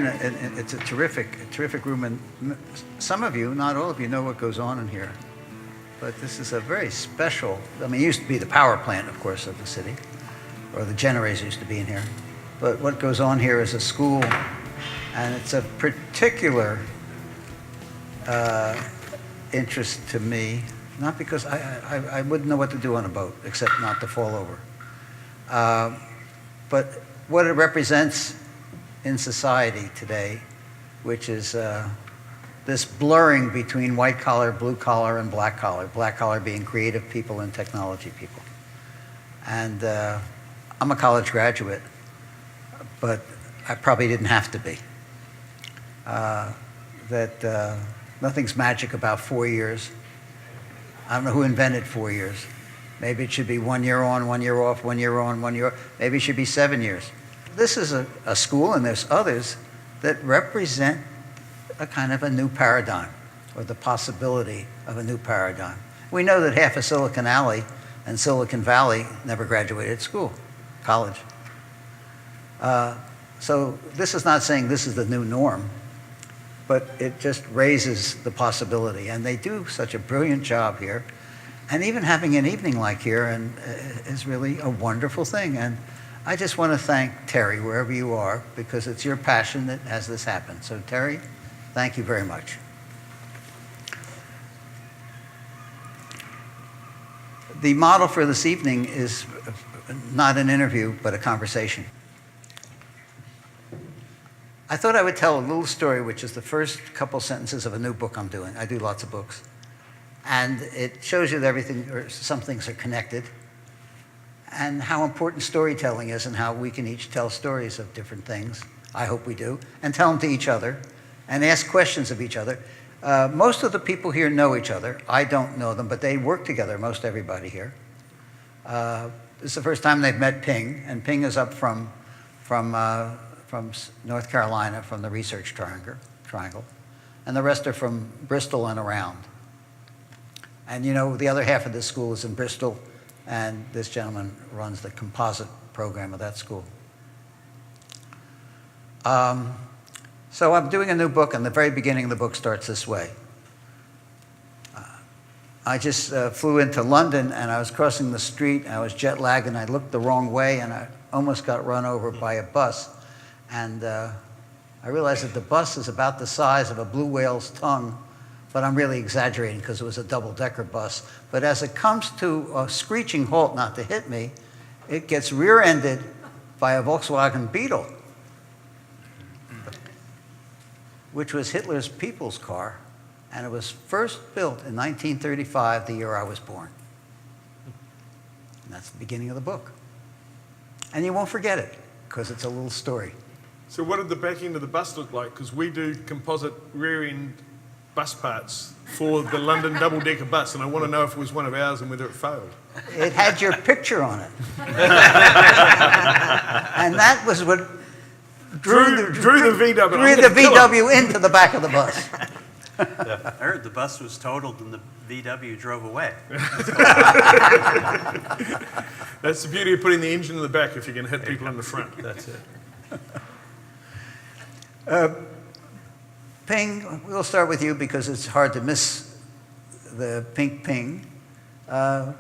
here it's a terrific room, and some of you, not all of you, know what goes on in here. But this is a very special, I mean, it used to be the power plant, of course, of the city, or the generators used to be in here. But what goes on here is a school, and it's of particular interest to me, not because I wouldn't know what to do on a boat, except not to fall over. But what it represents in society today, which is this blurring between white collar, blue collar, and black collar being creative people and technology people. And I'm a college graduate, but I probably didn't have to be. Nothing's magic about 4 years. I don't know who invented 4 years. Maybe it should be 1 year on, 1 year off, 1 year on, 1 year off. Maybe it should be 7 years. This is a school, and there's others that represent a kind of a new paradigm, or the possibility of a new paradigm. We know that half of Silicon Alley and Silicon Valley never graduated school, college. So this is not saying this is the new norm, but it just raises the possibility. And they do such a brilliant job here. And even having an evening like here is really a wonderful thing. And I just want to thank Terry, wherever you are, because it's your passion that has this happen. So Terry, thank you very much. The model for this evening is not an interview, but a conversation. I thought I would tell a little story, which is the first couple sentences of a new book I'm doing. I do lots of books. And it shows you that everything, or some things are connected, and how important storytelling is, and how we can each tell stories of different things. I hope we do. And tell them to each other, and ask questions of each other. Most of the people here know each other. I don't know them, but they work together, most everybody here. This is the first time they've met Ping, and Ping is up from North Carolina, from the Research Triangle. And the rest are from Bristol and around. And you know, the other half of this school is in Bristol, and this gentleman runs the composite program of that school. So I'm doing a new book, and the very beginning of the book starts this way. I just flew into London, and I was crossing the street, and I was jet lagged, and I looked the wrong way, and I almost got run over by a bus. And I realized that the bus is about the size of a blue whale's tongue, but I'm really exaggerating because it was a double-decker bus. But as it comes to a screeching halt, not to hit me, it gets rear-ended by a Volkswagen Beetle, which was Hitler's people's car, and it was first built in 1935, the year I was born. And that's the beginning of the book. And you won't forget it, because it's a little story. So what did the back end of the bus look like? Because we do composite rear-end bus parts for the London double-decker bus, and I want to know if it was one of ours and whether it failed. It had your picture on it. And that was what drew the VW into the back of the bus. I heard the bus was totaled and the VW drove away. That's the beauty of putting the engine in the back if you can hit people in the front. That's it. Ping, we'll start with you because it's hard to miss the pink ping. You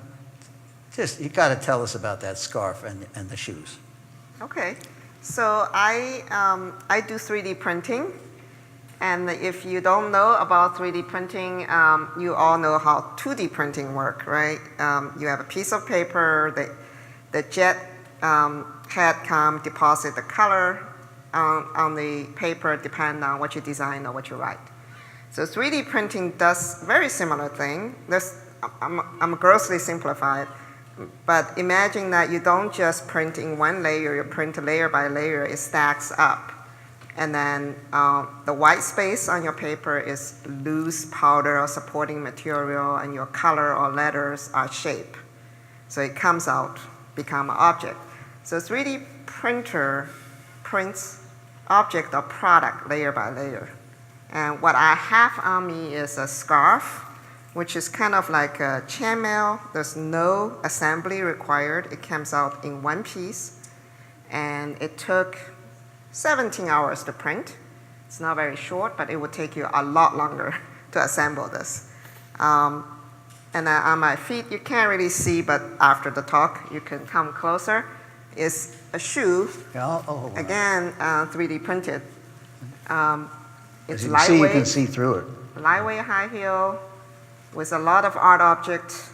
got to tell us about that scarf and the shoes. Okay, so I do 3D printing, and if you don't know about 3D printing, you all know how 2D printing works, right? You have a piece of paper, the jet head come deposit the color on the paper, depending on what you design or what you write. So 3D printing does very similar thing. I'm grossly simplified, but imagine that you don't just print in one layer, you print layer by layer, it stacks up. And then the white space on your paper is loose powder or supporting material, and your color or letters are shape. So it comes out, become an object. So 3D printer prints object or product layer by layer. And what I have on me is a scarf, which is kind of like a chainmail. There's no assembly required. It comes out in one piece. And it took 17 hours to print. It's not very short, but it would take you a lot longer to assemble this. And on my feet, you can't really see, but after the talk, you can come closer. Is a shoe, Yeah, I'll hold on. again, 3D printed. As It's you can see, you can lightweight, see through it. lightweight high heel with a lot of art objects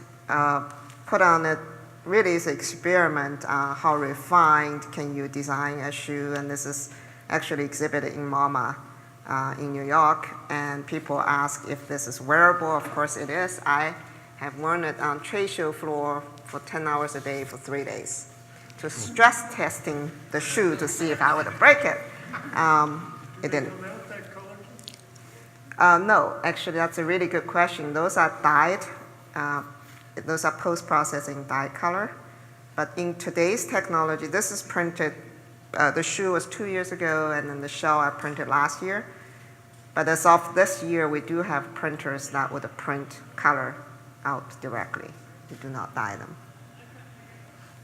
put on it. Really is an experiment on how refined can you design a shoe, and this is actually exhibited in MoMA in New York, and people ask if this is wearable. Of course it is. I have worn it on trade show floor for 10 hours a day for 3 days to stress testing the shoe to see if I would break it. It didn't. No, actually, that's a really good question. Those are dyed. Those are post-processing dyed color. But in today's technology, this is printed. The shoe was 2 years ago, and then the shell I printed last year. But as of this year, we do have printers that would print color out directly. We do not dye them.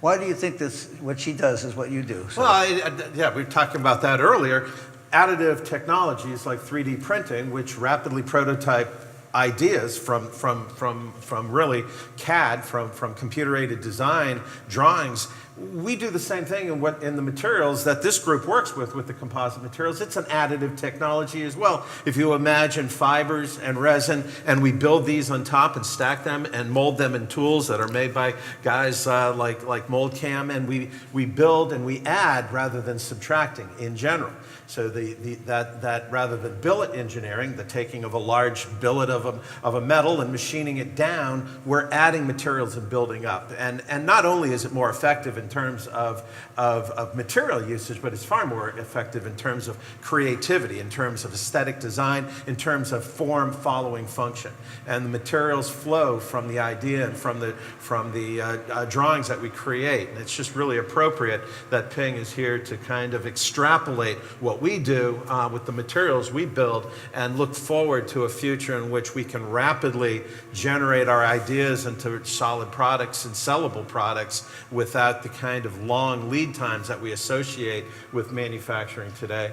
Why do you think this, what she does is what you do? So- Well, yeah, we were talking about that earlier. Additive technologies like 3D printing, which rapidly prototype ideas from really CAD, from computer-aided design, drawings. We do the same thing in the materials that this group works with the composite materials. It's an additive technology as well. If you imagine fibers and resin, and we build these on top and stack them and mold them in tools that are made by guys like MoldCam, and we build and we add rather than subtracting in general. So that rather than billet engineering, the taking of a large billet of a metal and machining it down, we're adding materials and building up. And not only is it more effective in terms of material usage, but it's far more effective in terms of creativity, in terms of aesthetic design, in terms of form following function. And the materials flow from the idea and from the drawings that we create. And it's just really appropriate that Ping is here to kind of extrapolate what we do with the materials we build and look forward to a future in which we can rapidly generate our ideas into solid products and sellable products without the kind of long lead times that we associate with manufacturing today.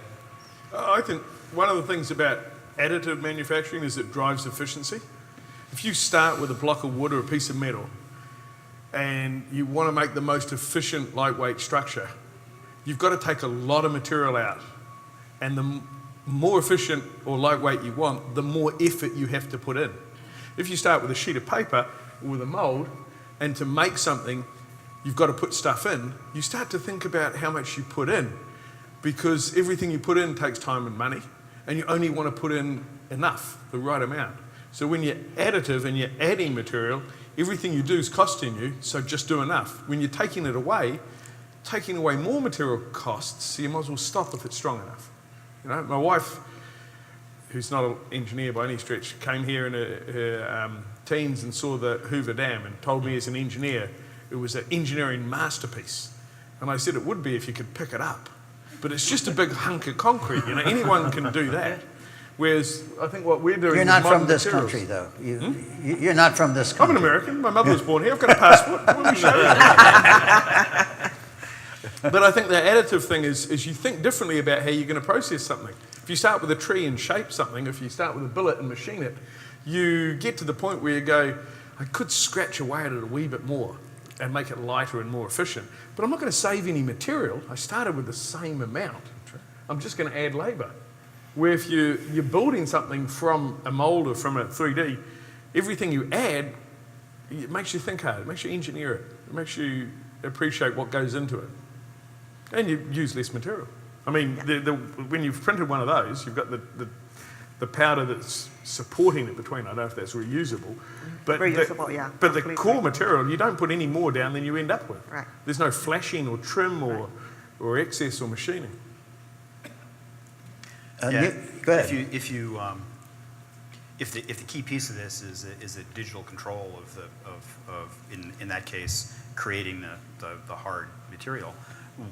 I think one of the things about additive manufacturing is it drives efficiency. If you start with a block of wood or a piece of metal and you want to make the most efficient lightweight structure, you've got to take a lot of material out. And the more efficient or lightweight you want, the more effort you have to put in. If you start with a sheet of paper or with a mold, and to make something, you've got to put stuff in, you start to think about how much you put in, because everything you put in takes time and money, and you only want to put in enough, the right amount. So when you're additive and you're adding material, everything you do is costing you, so just do enough. When you're taking away more material costs, so you might as well stop if it's strong enough. You know, my wife, who's not an engineer by any stretch, came here in her teens and saw the Hoover Dam and told me as an engineer it was an engineering masterpiece. And I said it would be if you could pick it up. But it's just a big hunk of concrete, you know, anyone can do that. Whereas I think what we're doing You're is not modern from this materials. country, though. You're not from this I'm country. an American. My mother was born here. I've got a passport. What will we show you? But I think the additive thing is you think differently about how you're going to process something. If you start with a tree and shape something, if you start with a billet and machine it, you get to the point where you go, I could scratch away at it a wee bit more and make it lighter and more efficient. But I'm not going to save any material. I started with the same amount. I'm just going to add labour. Where if you're building something from a mould or from a 3D, everything you add, it makes you think hard. It makes you engineer it. It makes you appreciate what goes into it. And you use less material. I mean, when you've printed one of those, you've got the powder that's supporting it between. I don't know if that's reusable. But Reusable, yeah. But the Completely. core material, you don't put any more down than you end up with. Right. There's no flashing or trim or excess or machining. Go ahead. If the key piece of this is a digital control of in that case creating the hard material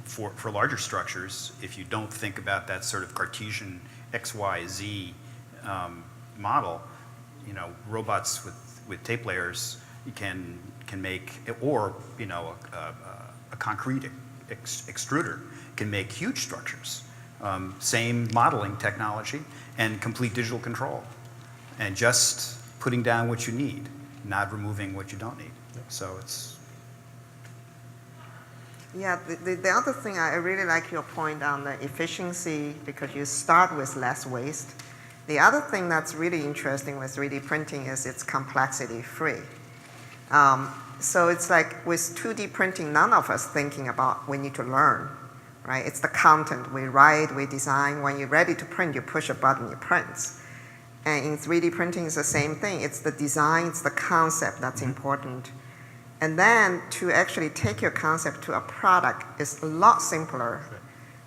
for larger structures, if you don't think about that sort of Cartesian X, Y, Z model, you know, robots with tape layers can make, or you know, a concrete extruder can make huge structures Same modeling technology and complete digital control. And just putting down what you need, not removing what you don't need. So it's... Yeah, the other thing, I really like your point on the efficiency because you start with less waste. The other thing that's really interesting with 3D printing is it's complexity free. So it's like with 2D printing, none of us thinking about we need to learn, right? It's the content. We write, we design. When you're ready to print, you push a button, it prints. And in 3D printing, it's the same thing. It's the design, it's the concept that's important. And then to actually take your concept to a product is a lot simpler.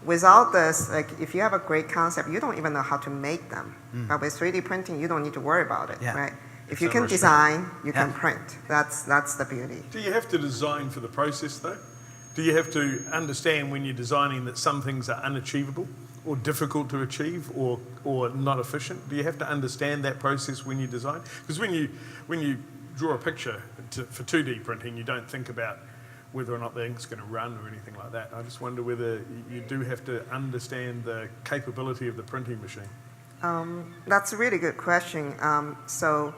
Without this, like if you have a great concept, you don't even know how to make them. But with 3D printing, you don't need to worry about it, right? If you can design, you can print. That's the beauty. Do you have to design for the process though? Do you have to understand when you're designing that some things are unachievable or difficult to achieve or not efficient? Do you have to understand that process when you design? Because when you draw a picture for 2D printing, you don't think about whether or not the ink's going to run or anything like that. I just wonder whether you do have to understand the capability of the printing machine. That's a really good question. So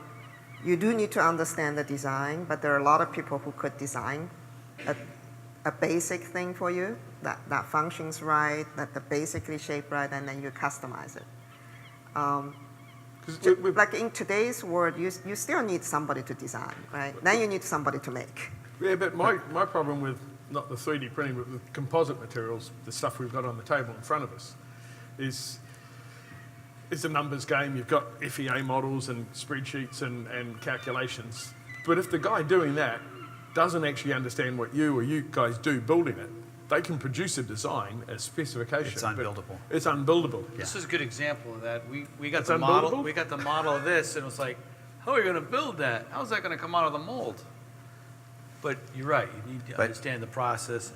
you do need to understand the design, but there are a lot of people who could design a basic thing for you that functions right, that the basically shaped right, and then you customize it. Like in today's world, you still need somebody to design, right? Then you need somebody to make. Yeah, but my problem with not the 3D printing, but the composite materials, the stuff we've got on the table in front of us, is a numbers game. You've got FEA models and spreadsheets and calculations. But if the guy doing that doesn't actually understand what you guys do building it, they can produce a design, a specification. It's unbuildable. It's unbuildable. Yeah. This is a good example of that. We got It's the model. unbuildable? We got the model of this, and it was like, how are we going to build that? How's that going to come out of the mold? But you're right. You need to understand the process.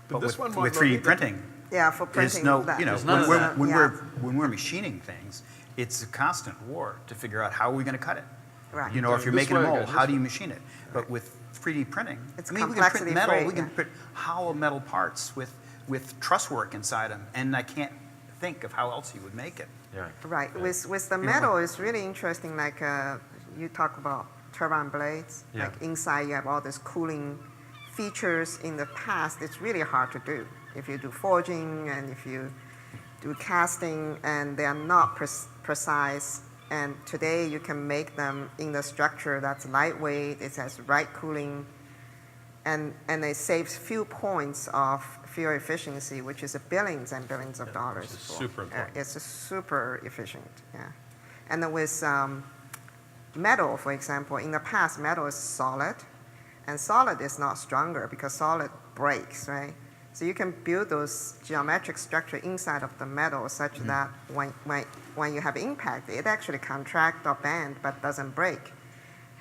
But this one might with not 3D need that. printing, Yeah, for there's printing no, that. you know, There's none of that. when we're machining things, it's a constant war to figure out how are we going to cut it. Right. You know, if you're This making a way, mold, guys, how this do you machine it? But with 3D printing, It's I mean, we can complexity print metal, free, we can yeah. print hollow metal parts with truss work inside them, and I can't think of how else you would make it. Right. With the metal, it's really interesting. Like you talk about turbine blades. Yeah. Like inside, you have all these cooling features. In the past, it's really hard to do. If you do forging and if you do casting, and they are not precise. And today, you can make them in the structure that's lightweight. It has right cooling, and it saves few points of fuel efficiency, which is billions and billions of dollars. which is super important. It's super efficient, yeah. And then with metal, for example, in the past, metal is solid, and solid is not stronger because solid breaks, right? So you can build those geometric structure inside of the metal such that when you have impact, it actually contract or bend but doesn't break.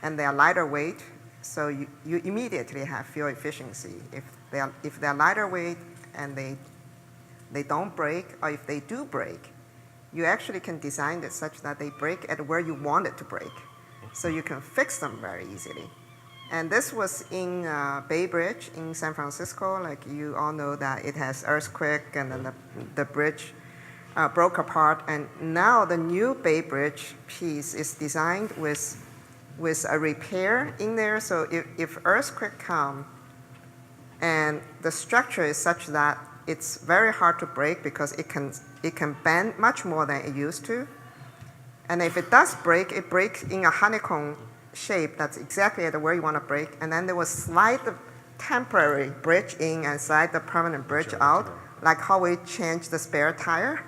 And they are lighter weight, so you immediately have fuel efficiency. If they're lighter weight and they don't break, or if they do break, you actually can design it such that they break at where you want it to break. So you can fix them very easily. And this was in Bay Bridge in San Francisco. Like you all know that it has earthquake and then the bridge broke apart. And now the new Bay Bridge piece is designed with a repair in there. So if earthquake come and the structure is such that it's very hard to break because it can bend much more than it used to. And if it does break, it breaks in a honeycomb shape that's exactly at where you want to break. And then they will slide the temporary bridge in and slide the permanent bridge out, like how we change the spare tire.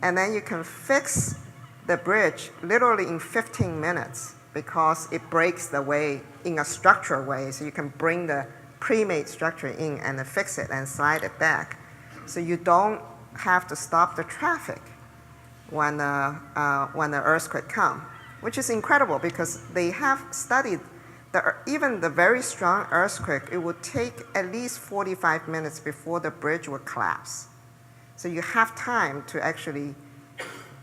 And then you can fix the bridge literally in 15 minutes because it breaks the way in a structural way. So you can bring the pre-made structure in and then fix it and slide it back. So you don't have to stop the traffic when the earthquake comes, which is incredible because they have studied even the very strong earthquake, it would take at least 45 minutes before the bridge would collapse. So you have time to actually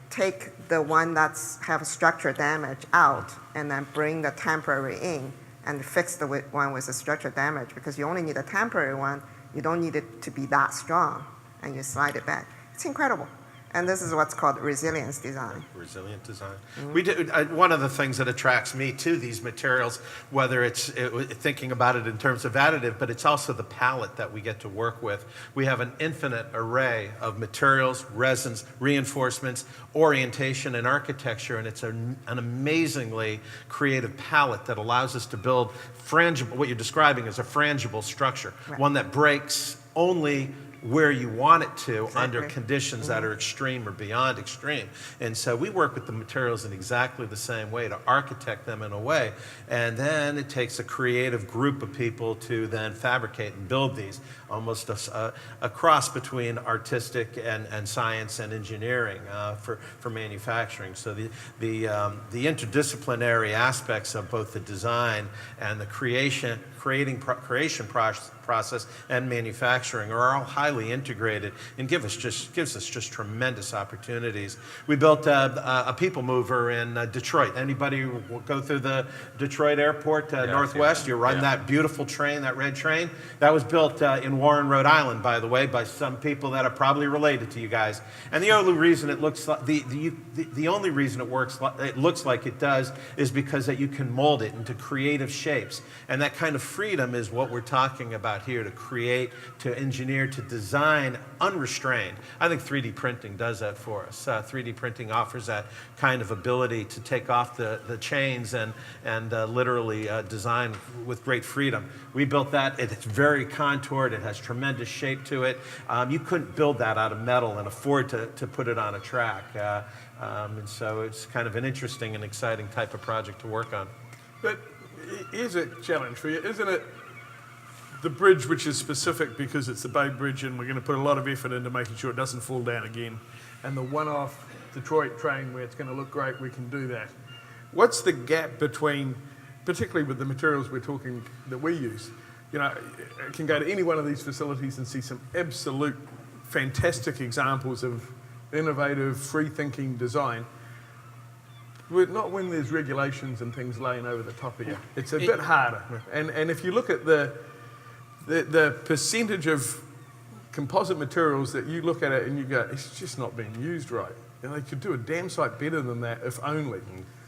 take the one that's have structural damage out and then bring the temporary in and fix the one with the structural damage because you only need a temporary one. You don't need it to be that strong, and you slide it back. It's incredible. And this is what's called resilience design. Resilient design. We do, one of the things that attracts me to these materials, whether it's thinking about it in terms of additive, but it's also the palette that we get to work with. We have an infinite array of materials, resins, reinforcements, orientation, and architecture, and it's an amazingly creative palette that allows us to build frangible, what you're describing as a frangible structure, Right. one that breaks only where you want it to under Exactly. conditions that are extreme or beyond extreme. And so we work with the materials in exactly the same way to architect them in a way. And then it takes a creative group of people to then fabricate and build these, almost a cross between artistic and science and engineering for manufacturing. So the interdisciplinary aspects of both the design and the creation process and manufacturing are all highly integrated and gives us just tremendous opportunities. We built a people mover in Detroit. Anybody go through the Detroit airport northwest? You run that beautiful train, that red train. That was built in Warren, Rhode Island, by the way, by some people that are probably related to you guys. And the only reason it looks like the only reason it looks like it does is because that you can mold it into creative shapes. And that kind of freedom is what we're talking about here, to create, to engineer, to design unrestrained. I think 3D printing does that for us. 3D printing offers that kind of ability to take off the chains and literally design with great freedom. We built that. It's very contoured. It has tremendous shape to it. You couldn't build that out of metal and afford to put it on a track. And so it's kind of an interesting and exciting type of project to work on. But here's a challenge for you, isn't it? The bridge, which is specific because it's the Bay Bridge and we're going to put a lot of effort into making sure it doesn't fall down again, and the one-off Detroit train where it's going to look great, we can do that. What's the gap between, particularly with the materials we're talking that we use? You know, I can go to any one of these facilities and see some absolute fantastic examples of innovative, free-thinking design. But not when there's regulations and things laying over the top of you. It's a bit harder. And if you look at the percentage of composite materials that you look at it and you go, it's just not being used right. And they could do a damn sight better than that if only.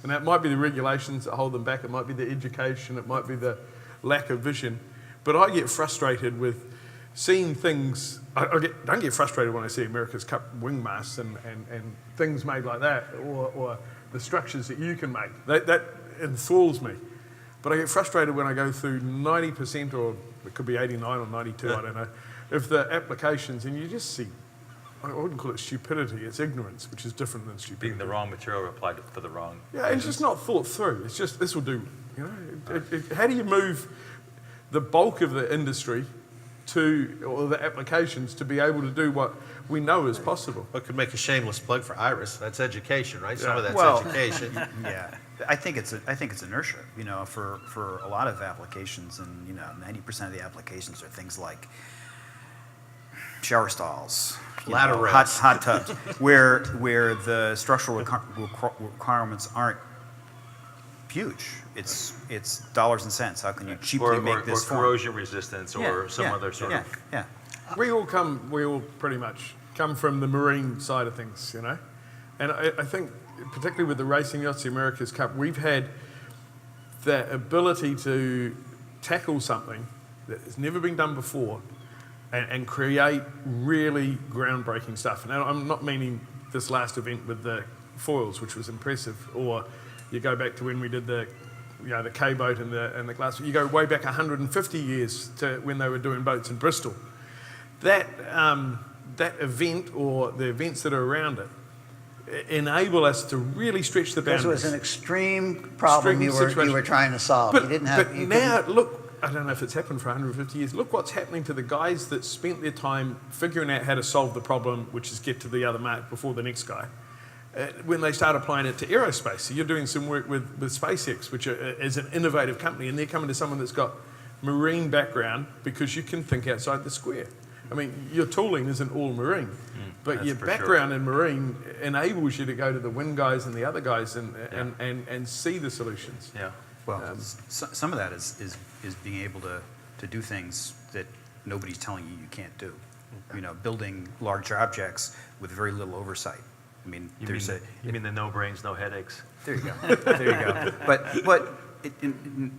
And that might be the regulations that hold them back. It might be the education. It might be the lack of vision. But I get frustrated with seeing things. Don't get frustrated when I see America's Cup wing masts and things made like that, or the structures that you can make. That enthralls me. But I get frustrated when I go through 90%, or it could be 89 or 92, I don't know, of the applications, and you just see, I wouldn't call it stupidity, it's ignorance, which is different than stupidity. Being the wrong material applied for the wrong. Yeah, it's just not thought through. It's just, this will do, you know. How do you move the bulk of the industry or the applications to be able to do what we know is possible? I could make a shameless plug for Iris. That's education, right? Some of that's Well, education. Yeah, I think it's inertia. You know, for a lot of applications, and 90% of the applications are things like shower stalls, Ladder rails. hot tubs, where the structural requirements aren't huge. It's dollars and cents. How can you cheaply make this or form? corrosion resistance or some other sort of. Yeah. We all pretty much come from the marine side of things, you know. And I think, particularly with the racing yachts, the America's Cup, we've had that ability to tackle something that has never been done before and create really groundbreaking stuff. Now, I'm not meaning this last event with the foils, which was impressive, or you go back to when we did the K-boat and the glass. You go way back 150 years to when they were doing boats in Bristol. That event, or the events that are around it, enable us to really stretch the Because boundaries. it was an extreme problem you were trying to solve. But, You didn't have. but you now, look, I don't know if it's happened for 150 years. Look what's happening to the guys that spent their time figuring out how to solve the problem, which is get to the other mark before the next guy. When they start applying it to aerospace. So you're doing some work with SpaceX, which is an innovative company, and they're coming to someone that's got marine background because you can think outside the square. I mean, your tooling isn't all marine, but your background in marine enables you to go to the wind guys and the other guys and see the solutions. Yeah. Well, some of that is being able to do things that nobody's telling you can't do. building large objects with very little oversight. I mean, You there's mean, you mean the no brains, no headaches? there you go. There you go. But in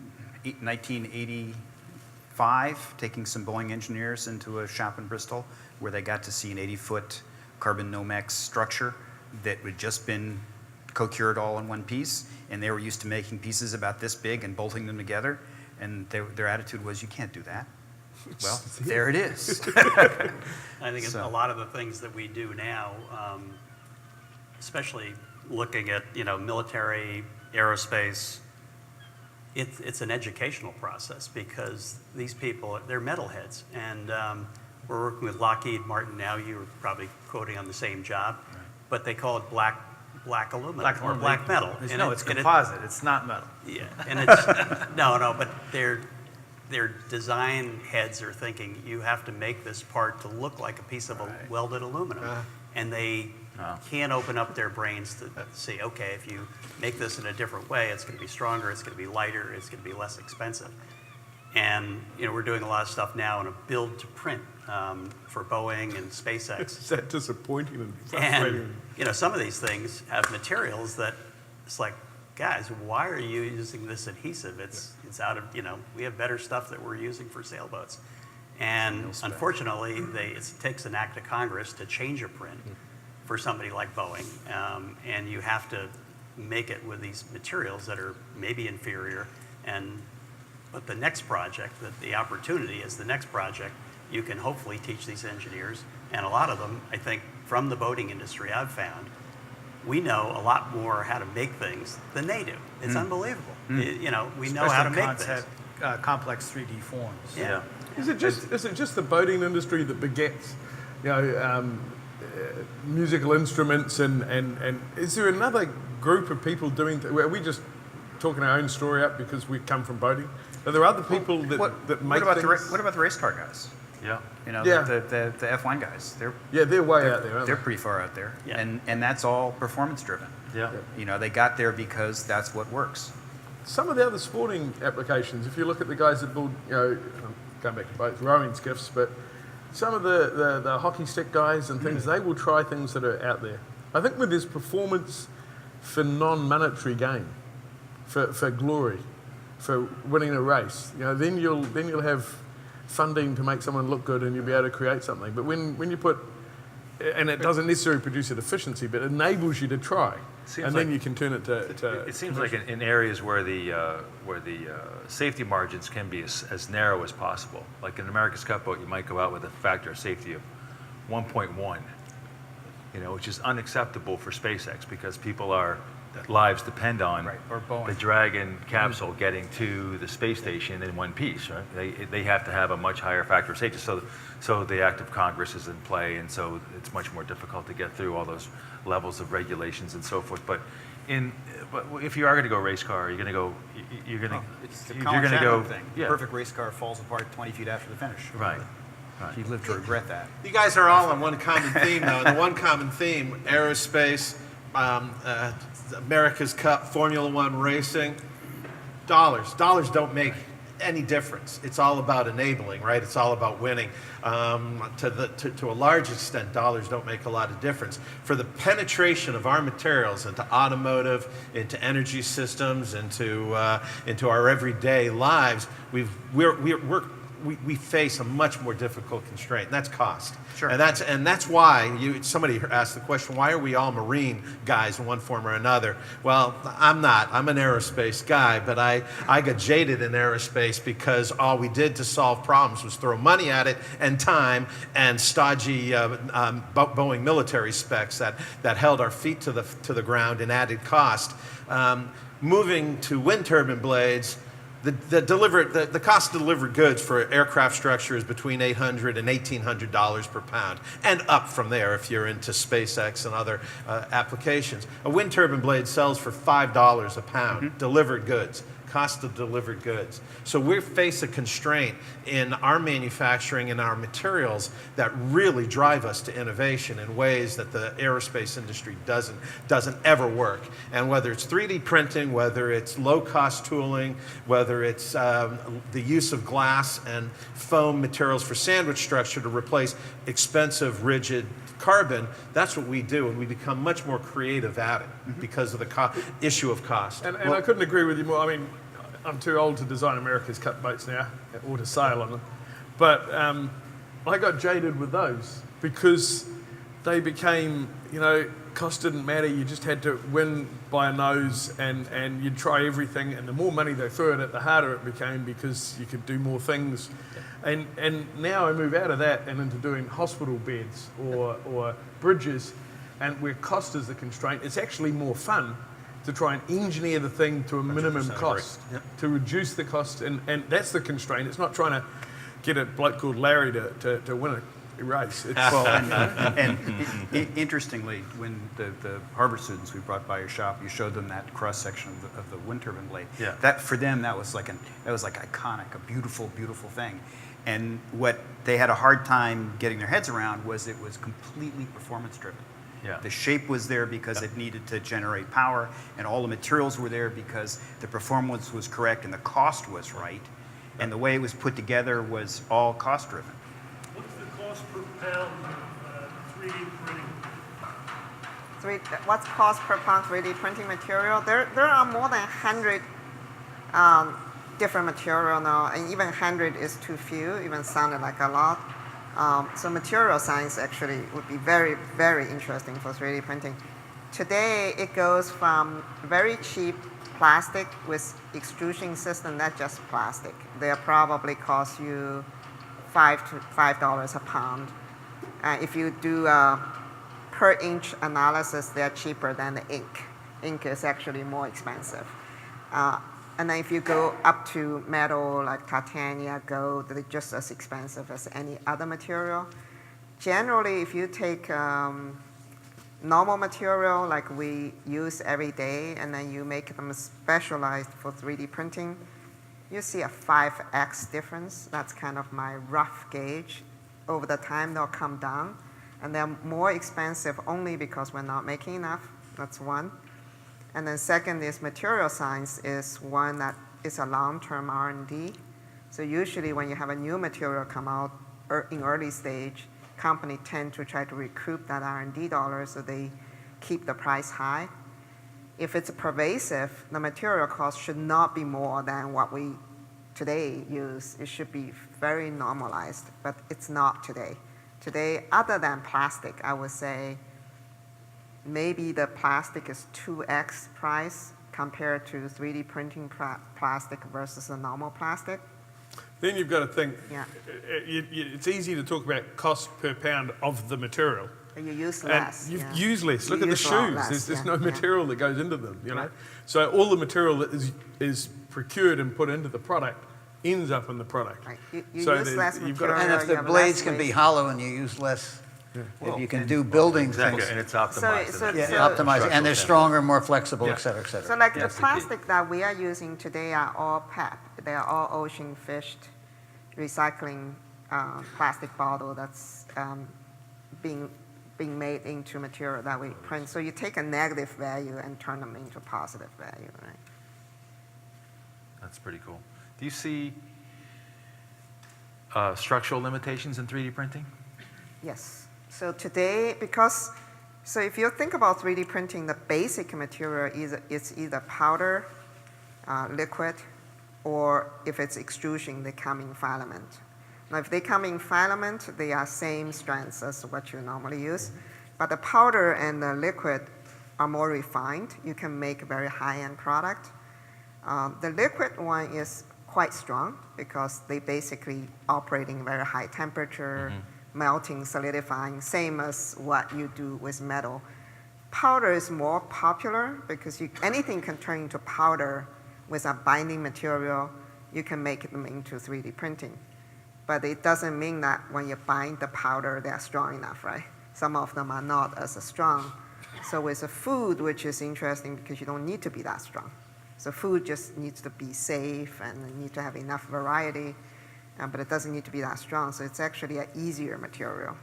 1985, taking some Boeing engineers into a shop in Bristol where they got to see an 80-foot carbon Nomex structure that had just been co-cured all in one piece, and they were used to making pieces about this big and bolting them together, and their attitude was, you can't do that. Well, there it is. I think So- a lot of the things that we do now, especially looking at, military, aerospace, it's an educational process because these people, they're metalheads. And we're working with Lockheed Martin now. You were probably quoting on the same job, but they call it black aluminum or black metal. It's, And no, it- it's and it- composite. It's not metal. Yeah, and it's, no, but their design heads are thinking, you have to make this part to look like a piece of welded aluminum. And they can't open up their brains to see, okay, if you make this in a different way, it's going to be stronger, it's going to be lighter, it's going to be less expensive. And, we're doing a lot of stuff now in a build to print for Boeing and SpaceX. Is that disappointing and frustrating? And, some of these things have materials that it's like, guys, why are you using this adhesive? It's out of, we have better stuff that we're using for sailboats. And unfortunately, it takes an act of Congress to change a print for somebody like Boeing. And you have to make it with these materials that are maybe inferior. But the next project, the opportunity is the next project, you can hopefully teach these engineers. And a lot of them, I think, from the boating industry I've found, we know a lot more how to make things than they do. It's unbelievable. We know how to make things. Complex 3D forms. Yeah. Is it just the boating industry that begets, musical instruments and is there another group of people doing? Are we just talking our own story up because we come from boating? Are there other people that make things? What about the race car guys? Yeah. Yeah. The F1 guys. They're way out there, aren't They're they? pretty far out there, Yeah. and that's all performance driven. Yeah. They got there because that's what works. Some of the other sporting applications, if you look at the guys that build, going back to boats, rowing skiffs, but some of the hockey stick guys and things, they will try things that are out there. I think with this performance for non-monetary gain, for glory, for winning a race, then you'll have funding to make someone look good and you'll be able to create something. But when you put, and it doesn't necessarily produce an efficiency, but it enables you to try, Seems and then like- you can turn it to It seems like in areas where the safety margins can be as narrow as possible, like in an America's Cup boat, you might go out with a factor of safety of 1.1, which is unacceptable for SpaceX because lives depend on Or Boeing. the Dragon capsule getting to the space station in one piece, right? They have to have a much higher factor of safety. So the act of Congress is in play, and so it's much more difficult to get through all those levels of regulations and so forth. But if you are going to go race car, you're going to go. You're going to. It's the you're Colin going to Chapman go. thing. Yeah. Perfect race car falls apart 20 feet after the finish. Right. You live to regret that. You guys are all on one common theme, though. And the one common theme, aerospace, America's Cup, Formula One racing, dollars. Dollars don't make any difference. It's all about enabling, right? It's all about winning. To a large extent, dollars don't make a lot of difference. For the penetration of our materials into automotive, into energy systems, into our everyday lives, we face a much more difficult constraint, and that's cost. Sure. And that's why somebody asked the question, why are we all marine guys in one form or another? Well, I'm not. I'm an aerospace guy, but I got jaded in aerospace because all we did to solve problems was throw money at it and time and stodgy Boeing military specs that held our feet to the ground and added cost. Moving to wind turbine blades, the cost to deliver goods for aircraft structure is between $800 and $1,800 per pound, and up from there if you're into SpaceX and other applications. A wind turbine blade sells for $5 a pound, delivered goods. cost of delivered goods. So we face a constraint in our manufacturing and our materials that really drive us to innovation in ways that the aerospace industry doesn't ever work. And whether it's 3D printing, whether it's low-cost tooling, whether it's the use of glass and foam materials for sandwich structure to replace expensive, rigid carbon, that's what we do, and we become much more creative at it because of the issue of cost. And I couldn't agree with you more. I mean, I'm too old to design America's cut boats now, or to sail on them. But I got jaded with those because they became, cost didn't matter. You just had to win by a nose, and you'd try everything. And the more money they threw at it, the harder it became because you could do more things. And now I move out of that and into doing hospital beds or bridges, and where cost is the constraint. It's actually more fun to try and engineer the thing to a minimum cost, to reduce the cost, and that's the constraint. It's not trying to get a bloke called Larry to win a race. Interestingly, when the Harvard students we brought by your shop, you showed them that cross section of the wind turbine blade. Yeah. That for them that was like iconic, a beautiful thing. And what they had a hard time getting their heads around was it was completely performance driven. Yeah. The shape was there because it needed to generate power, and all the materials were there because the performance was correct and the cost was right, and the way it was put together was all cost driven. What's the cost per pound of 3D printing? What's cost per pound 3D printing material? There are more than 100 different material now, and even 100 is too few, even sounded like a lot. So material science actually would be very, very interesting for 3D printing. Today, it goes from very cheap plastic with extrusion system, not just plastic. They'll probably cost you $5 a pound. If you do per inch analysis, they're cheaper than the ink. Ink is actually more expensive. And then if you go up to metal like titanium, gold, they're just as expensive as any other material. Generally, if you take normal material like we use every day, and then you make them specialized for 3D printing, you see a 5x difference. That's kind of my rough gauge. Over the time, they'll come down, and they're more expensive only because we're not making enough. That's one. And then second is material science is one that is a long-term R&D. So usually when you have a new material come out in early stage, companies tend to try to recoup that R&D dollar so they keep the price high. If it's pervasive, the material cost should not be more than what we today use. It should be very normalized, but it's not today. Today, other than plastic, I would say maybe the plastic is 2x price compared to 3D printing plastic versus a normal plastic. Then you've got to think, Yeah. it's easy to talk about cost per pound of the material. And you use And less. you yeah. use less. Look You at the use a lot shoes. less, There's yeah, no yeah. material that goes into them, you know. Right. So all the material that is procured and put into the product ends up in the product. Right. You So use there's- less you've got to- material. And if you the have blades less can be waste. hollow and you use less, if you can do building Exactly, things, and it's optimized. so- and yeah, it's so- optimize it, and they're stronger, more flexible, et cetera, et cetera. So like Yeah, the that's the key. plastic that we are using today are all PEP. They are all ocean fished recycling plastic bottle that's being made into material that we print. So you take a negative value and turn them into positive value, right? That's pretty cool. Do you see structural limitations in 3D printing? Yes. So today, so if you think about 3D printing, the basic material is either powder, liquid, or if it's extrusion, they come in filament. Now, if they come in filament, they are same strengths as what you normally use. But the powder and the liquid are more refined. You can make a very high-end product. The liquid one is quite strong because they basically operating very high temperature, melting, solidifying, same as what you do with metal. Powder is more popular because anything can turn into powder with a binding material. You can make them into 3D printing. But it doesn't mean that when you bind the powder, they're strong enough, right? Some of them are not as strong. So with a food, which is interesting because you don't need to be that strong. So food just needs to be safe and it need to have enough variety, but it doesn't need to be that strong. So it's actually an easier material.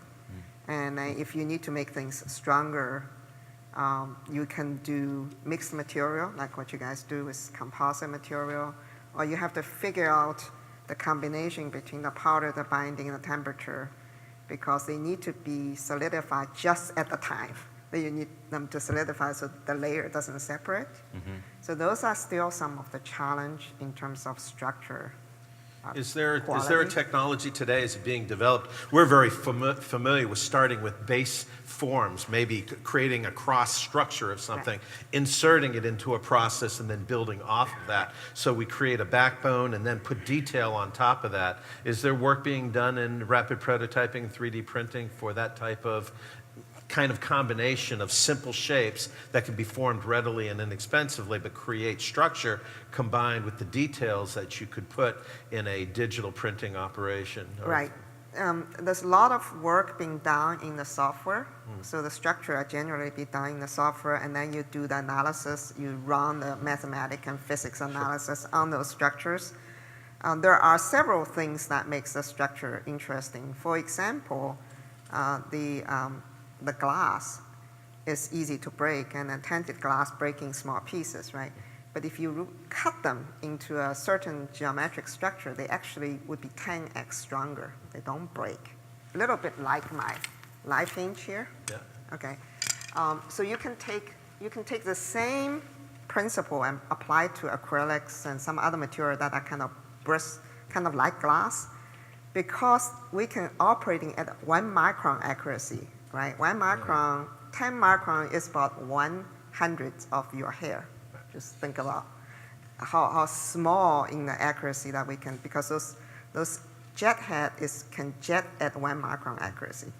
And if you need to make things stronger, you can do mixed material, like what you guys do with composite material, or you have to figure out the combination between the powder, the binding, and the temperature, because they need to be solidified just at the time that you need them to solidify so the layer doesn't separate. So those are still some of the challenge in terms of structure. Is there a quality. technology today is being developed? We're very familiar with starting with base forms, maybe creating a cross structure of something, inserting it into a process and then building off of that. So we create a backbone and then put detail on top of that. Is there work being done in rapid prototyping, 3D printing for that type of kind of combination of simple shapes that can be formed readily and inexpensively, but create structure combined with the details that you could put in a digital printing operation? Right. There's a lot of work being done in the software. So the structure are generally be done in the software, and then you do the analysis. You run the mathematics and physics analysis on those structures. There are several things that makes the structure interesting. For example, the glass is easy to break, and a tinted glass breaking small pieces, right? But if you cut them into a certain geometric structure, they actually would be 10x stronger. They don't break. A little bit like my live hinge here. Yeah. Okay. So you can take the same principle and apply it to acrylics and some other material that are kind of brisk, kind of like glass, because we can operating at 1 micron accuracy. Right, 1 micron, 10 micron is about 1/100th of your hair. Just think about how small in the accuracy that we can, because those jet head can jet at 1 micron accuracy.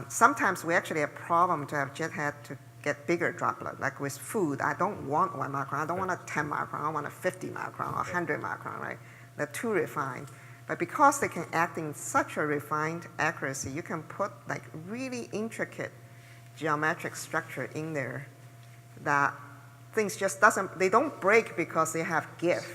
Sometimes we actually have problem to have jet head to get bigger droplet. Like with food, I don't want 1 micron. I don't want a 10 micron. I want a 50 micron or 100 micron. Right, they're too refined. But because they can act in such a refined accuracy, you can put like really intricate geometric structure in there that things just they don't break because they have give.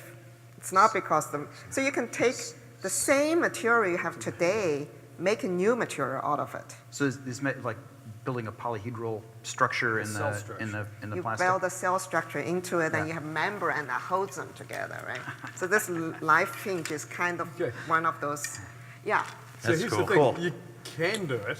It's not because so you can take the same material you have today, make a new material out of it. So is like building a polyhedral structure in cell the structure. in the You plastic? build a cell structure into it, and you have membrane that holds them together, right? So this live hinge is kind of one of those. Yeah. So That's here's cool. the thing, Cool. you can do it,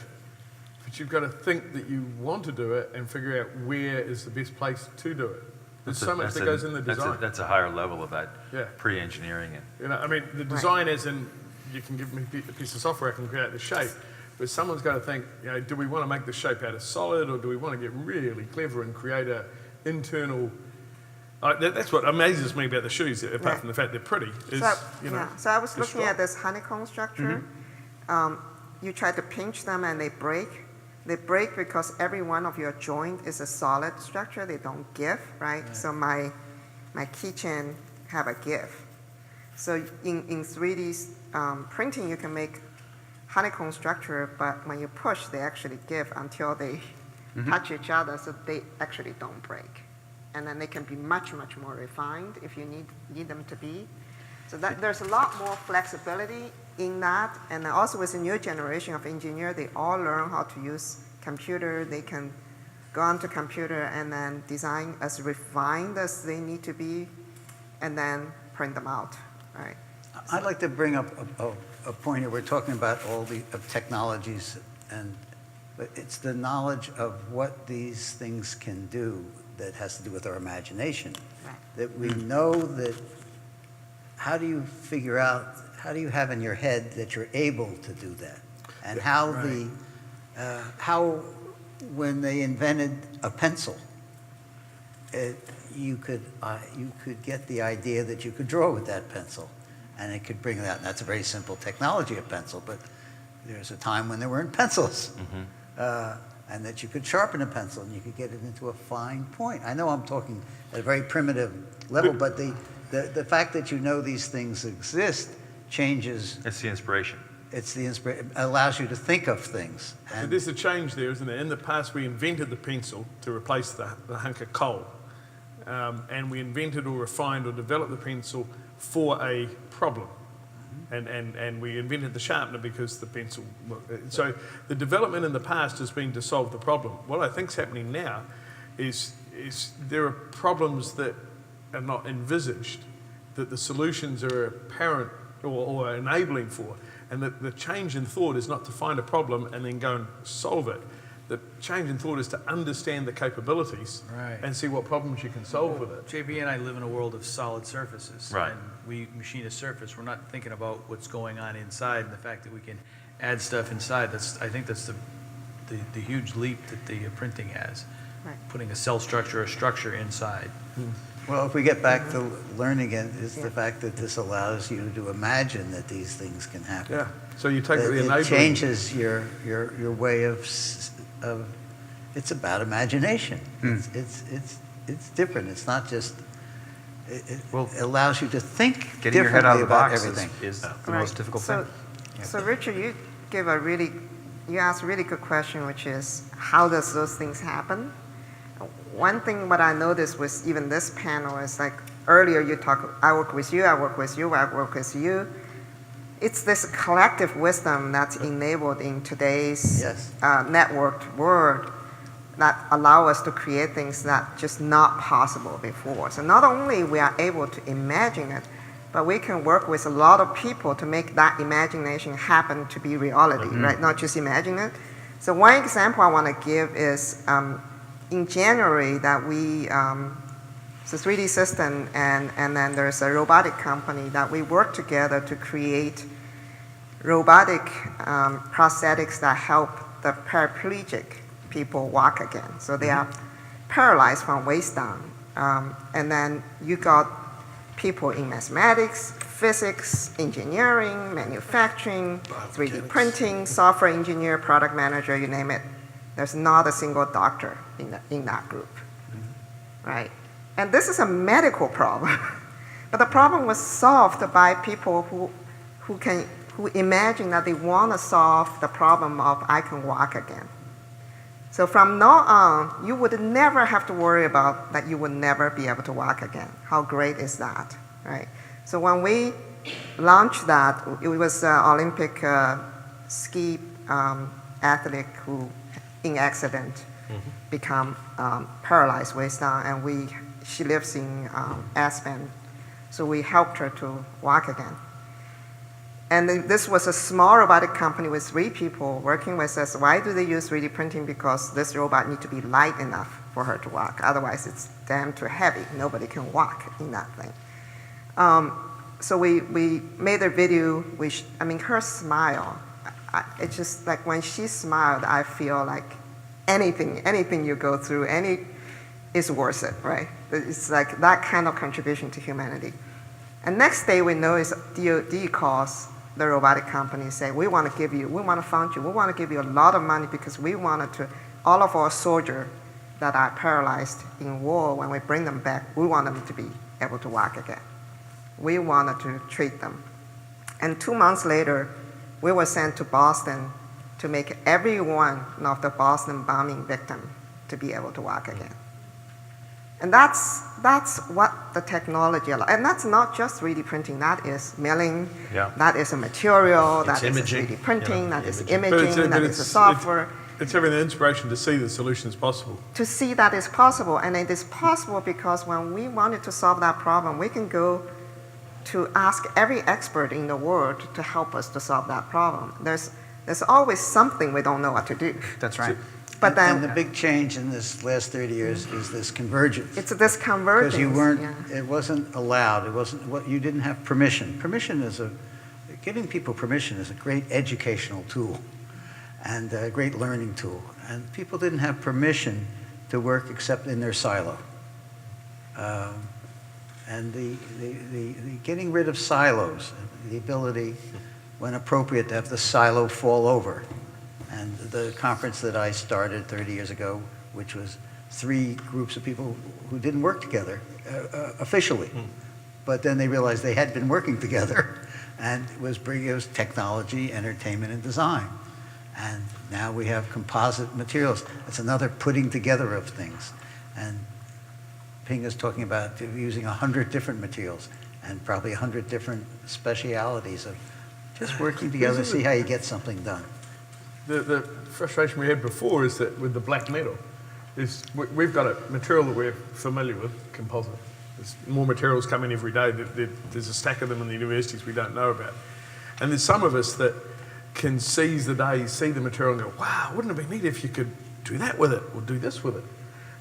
but you've got to think that you want to do it and figure out where is the best place to do it. There's so much that goes in the design. That's a higher level of that Yeah. pre-engineering. And You know, I mean, the design as in, you can give me a piece of software, I can create the shape, but someone's got to think, you know, do we want to make the shape out of solid, or do we want to get really clever and create a internal, that's what amazes me about the shoes, apart from the fact they're pretty, is, So I was they're looking at strong. this honeycomb structure. You try to pinch them and they break. They break because every one of your joint is a solid structure. They don't give, right? So my keychain have a give. So in 3D printing, you can make honeycomb structure, but when you push, they actually give until they touch each other, so they actually don't break. And then they can be much, much more refined if you need them to be. So there's a lot more flexibility in that. And also with the new generation of engineers, they all learn how to use computer. They can go onto computer and then design as refined as they need to be, and then print them out, right? I'd like to bring up a point here. We're talking about all the technologies, but it's the knowledge of what these things can do that has to do with our imagination. Right. That we know that, how do you figure out, how do you have in your head that you're able to do that? And how how when they invented a pencil, you could get the idea that you could draw with that pencil, and it could bring that. And that's a very simple technology, a pencil, but there's a time when there weren't pencils, and that you could sharpen a pencil and you could get it into a fine point. I know I'm talking at a very primitive level, but the fact that you know these things exist changes. it's the inspiration. It's the inspiration. It allows you to think of things. But there's a change there, isn't there? In the past, we invented the pencil to replace the hunk of coal. and we invented or refined or developed the pencil for a problem. And we invented the sharpener because the pencil. So the development in the past has been to solve the problem. What I think is happening now is there are problems that are not envisaged, that the solutions are apparent or enabling for, and that the change in thought is not to find a problem and then go and solve it. The change in thought is to understand the capabilities Right. and see what problems you can solve with it. JB and I live in a world of solid surfaces. Right. And we machine a surface. We're not thinking about what's going on inside and the fact that we can add stuff inside. I think that's the huge leap that the printing has. Right. Putting a cell structure or structure inside. Well, if we get back to learning it, is the fact that this allows you to imagine that these things can happen. Yeah. So you take the It enabling. changes your way of it's about imagination. It's different. It's not just, it allows you to think Getting your head out of differently the about box everything. is the Right. most difficult So, thing. so Richard, you asked a really good question, which is how does those things happen? One thing what I noticed with even this panel is like earlier you talk, I work with you, I work with you, I work with you. It's this collective wisdom that's enabled in today's Yes. networked world that allow us to create things that just not possible before. So not only we are able to imagine it, but we can work with a lot of people to make that imagination happen to be reality, right? Not just imagine it. So one example I want to give is in January that we, it's a 3D system and then there's a robotic company that we work together to create robotic prosthetics that help the paraplegic people walk again. So they are paralyzed from waist down. And then you got people in mathematics, physics, engineering, manufacturing, 3D printing, software engineer, product manager, you name it. There's not a single doctor in that group, right? And this is a medical problem. But the problem was solved by people who imagine that they want to solve the problem of I can walk again. So from now on, you would never have to worry about that you would never be able to walk again. How great is that, right? So when we launched that, it was an Olympic ski athlete who, in accident, become paralyzed waist down, and she lives in Aspen. So we helped her to walk again. And this was a small robotic company with 3 people working with us. Why do they use 3D printing? Because this robot needs to be light enough for her to walk. Otherwise, it's damn too heavy. Nobody can walk in that thing. So we made a video. Her smile, it's just like when she smiled, I feel like anything you go through, is worth it, right? It's like that kind of contribution to humanity. And next day we know is DoD calls the robotic company and say, we want to fund you, we want to give you a lot of money because we wanted to, all of our soldiers that are paralyzed in war, when we bring them back, we want them to be able to walk again. We wanted to treat them. And 2 months later, we were sent to Boston to make every one of the Boston bombing victims to be able to walk again. And that's what the technology allows. And that's not just 3D printing, that is milling, that is a material, that is imaging, 3D printing, that is But imaging, that is a software. It's having the inspiration to see the solutions possible. To see that is possible, and it is possible because when we wanted to solve that problem, we can go to ask every expert in the world to help us to solve that problem. There's always something we don't know what to do. That's right. But then And the big change in this last 30 years is this convergence. it's this convergence. Because yeah. it wasn't allowed, you didn't have permission. Giving people permission is a great educational tool and a great learning tool. And people didn't have permission to work except in their silo. And the getting rid of silos, the ability, when appropriate, to have the silo fall over. And the conference that I started 30 years ago, which was 3 groups of people who didn't work together officially, but then they realized they had been working together, and it was technology, entertainment, and design. And now we have composite materials. It's another putting together of things. And Ping is talking about using 100 different materials and probably 100 different specialities of just working together to see how you get something done. The frustration we had before is that with the black metal, is we've got a material that we're familiar with, composite. There's more materials coming every day. There's a stack of them in the universities we don't know about. And there's some of us that can seize the day, see the material and go, wow, wouldn't it be neat if you could do that with it or do this with it?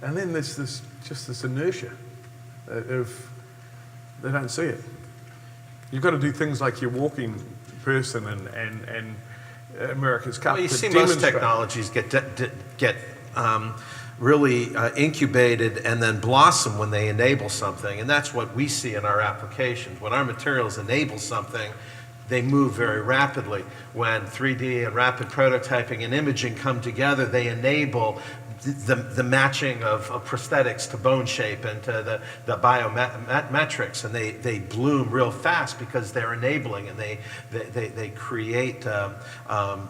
And then there's this inertia of they don't see it. You've got to do things like your walking person and America's Cup. Well, you to see most demonstrate. technologies get really incubated and then blossom when they enable something, and that's what we see in our applications. When our materials enable something, they move very rapidly. When 3D and rapid prototyping and imaging come together, they enable the matching of prosthetics to bone shape and to the biometrics, and they bloom real fast because they're enabling, and they create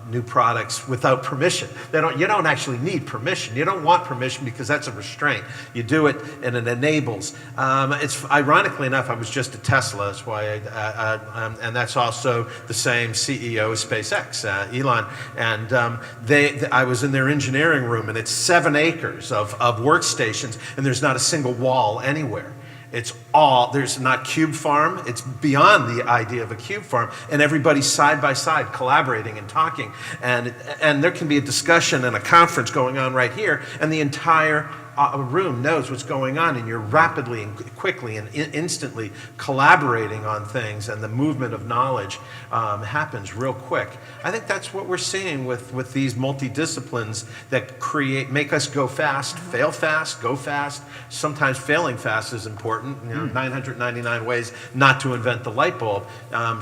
new products without permission. You don't actually need permission. You don't want permission because that's a restraint. You do it and it enables. It's ironically enough, I was just at Tesla. That's why, and that's also the same CEO as SpaceX, Elon. And I was in their engineering room, and it's 7 acres of workstations, and there's not a single wall anywhere. There's not cube farm, it's beyond the idea of a cube farm, and everybody's side by side collaborating and talking, and there can be a discussion and a conference going on right here, and the entire room knows what's going on, and you're rapidly and quickly and instantly collaborating on things, and the movement of knowledge happens real quick. I think that's what we're seeing with these multidisciplines that make us go fast, fail fast, go fast. Sometimes failing fast is important. 999 ways not to invent the light bulb.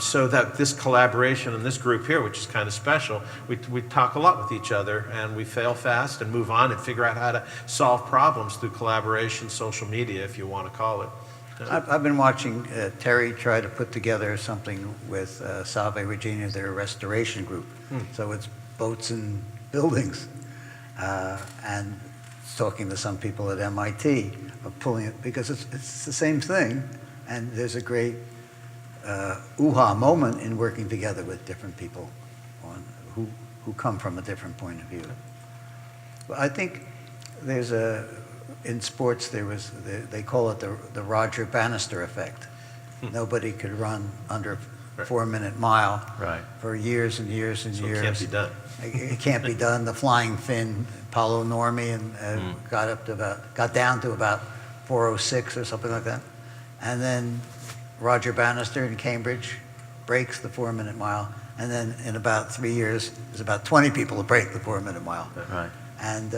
So that this collaboration and this group here, which is kind of special, we talk a lot with each other, and we fail fast and move on and figure out how to solve problems through collaboration, social media, if you want to call it. I've been watching Terry try to put together something with Salve Regina, their restoration group. So it's boats and buildings. And talking to some people at MIT of pulling it, because it's the same thing. And there's a great ooh-ha moment in working together with different people who come from a different point of view. But I think there's in sports, they call it the Roger Bannister effect. Nobody could run under a 4-minute mile for years and years and years. It can't be done. It can't be done. The flying Finn, Paulo Normi, and got down to about 4:06 or something like that. And then Roger Bannister in Cambridge breaks the 4-minute mile. And then in about 3 years, there's about 20 people who break the 4-minute mile. Right. And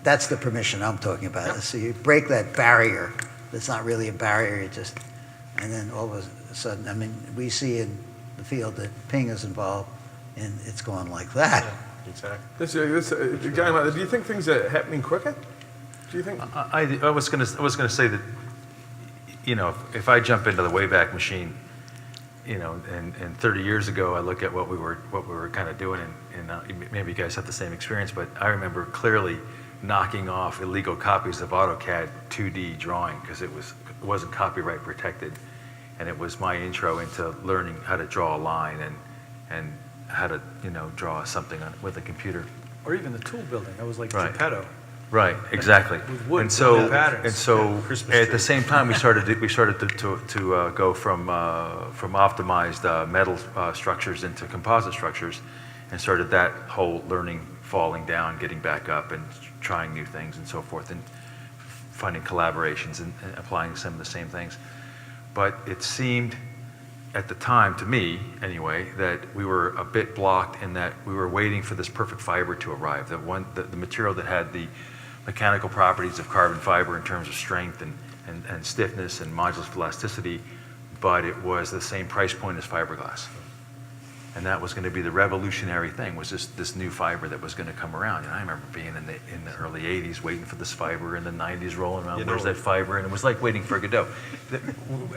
that's the permission I'm talking about. Yep. So you break that barrier. That's not really a barrier. And then all of a sudden, I mean, we see in the field that Ping is involved, and it's going like that. Yeah, exactly. This going like that. Do you think things are happening quicker? Do you think? I was going to say that, if I jump into the Wayback Machine, and 30 years ago, I look at what we were kind of doing, and maybe you guys have the same experience, but I remember clearly knocking off illegal copies of AutoCAD 2D drawing because it wasn't copyright protected, and it was my intro into learning how to draw a line and how to draw something with a computer. Or even the tool building, that was like Right. Geppetto. Right, exactly. With wood, and so patterns. at the same time we started to go from optimized metal structures into composite structures, and started that whole learning, falling down, getting back up, and trying new things and so forth, and finding collaborations and applying some of the same things. But it seemed at the time, to me anyway, that we were a bit blocked in that we were waiting for this perfect fiber to arrive, the material that had the mechanical properties of carbon fiber in terms of strength and stiffness and modulus of elasticity, but it was the same price point as fiberglass. And that was going to be the revolutionary thing, was this new fiber that was going to come around. And I remember being in the early 80s waiting for this fiber, in the 90s rolling around, where's that fiber? And it was like waiting for Godot.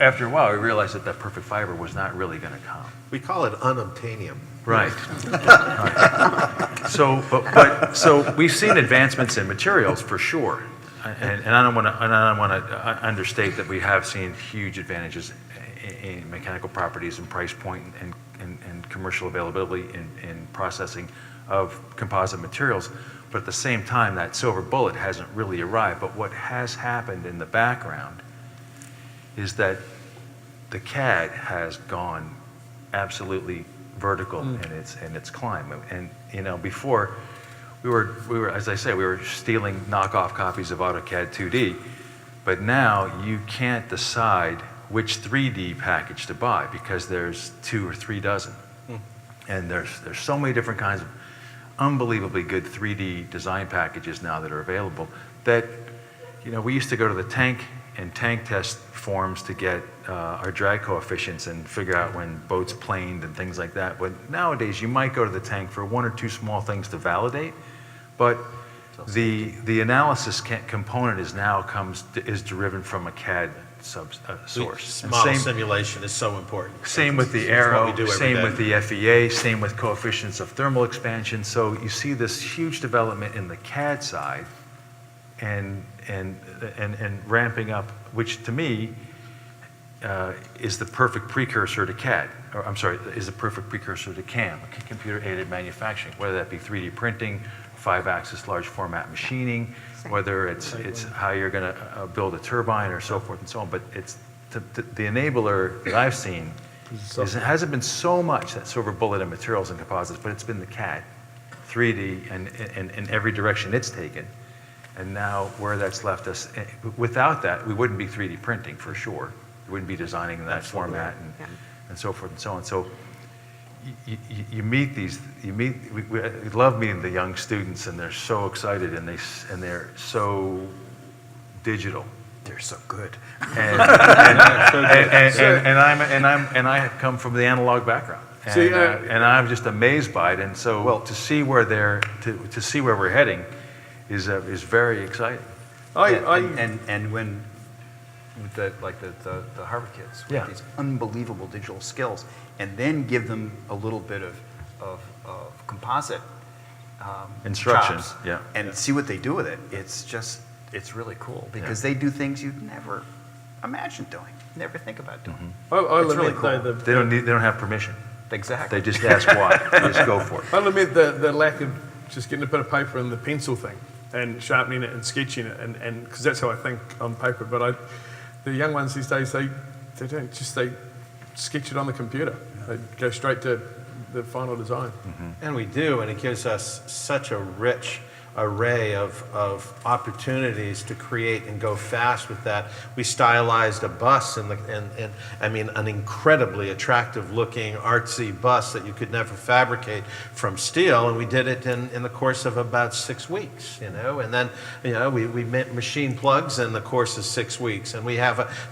After a while, we realized that perfect fiber was not really going to come. We call it unobtainium. Right. Right. So we've seen advancements in materials for sure. and I don't want to understate that we have seen huge advantages in mechanical properties and price point and commercial availability in processing of composite materials. But at the same time, that silver bullet hasn't really arrived. But what has happened in the background is that the CAD has gone absolutely vertical in its climb. And you know, before we were, as I say, we were stealing knockoff copies of AutoCAD 2D, but now you can't decide which 3D package to buy because there's 2 or 3 dozen. And there's so many different kinds of unbelievably good 3D design packages now that are available that, you know, we used to go to the tank and tank test forms to get our drag coefficients and figure out when boats planed and things like that. But nowadays, you might go to the tank for 1 or 2 small things to validate, but the analysis component is derived from a CAD source. And Model simulation is so important. Same with the It's aero, what we do every same day. with the FEA, same with coefficients of thermal expansion. So you see this huge development in the CAD side and ramping up, which to me is the perfect precursor to CAD. Or I'm sorry, is the perfect precursor to CAM, computer-aided manufacturing, whether that be 3D printing, 5-axis large format machining, whether it's how you're going to build a turbine or so forth and so on. But it's the enabler that I've seen it hasn't been so much that silver bullet in materials and composites, but it's been the CAD, 3D, and in every direction it's taken. And now where that's left us, without that, we wouldn't be 3D printing for sure. We wouldn't be designing in that format and so forth and so on. So you meet we love meeting the young students, and they're so excited, and they're so digital. They're so good. And I come from the analog background, and I'm just amazed by it. And so to see where to see where we're heading is very exciting. And when with the Harvard kids with these unbelievable digital skills, and then give them a little bit of composite Instructions, chops and see what they do with it. It's really cool because they do things you'd never imagine doing, never think about doing. I It's really lament, cool. though, They don't have permission. Exactly. They just ask why. They just go for it. I lament the lack of just getting a bit of paper and the pencil thing and sharpening it and sketching it, and because that's how I think on paper. But the young ones these days, they don't just, they sketch it on the computer. They go straight to the final design. And we do, and it gives us such a rich array of opportunities to create and go fast with that. We stylized a bus and I mean an incredibly attractive looking artsy bus that you could never fabricate from steel, and we did it in the course of about 6 weeks, and then we machine plugs in the course of 6 weeks, and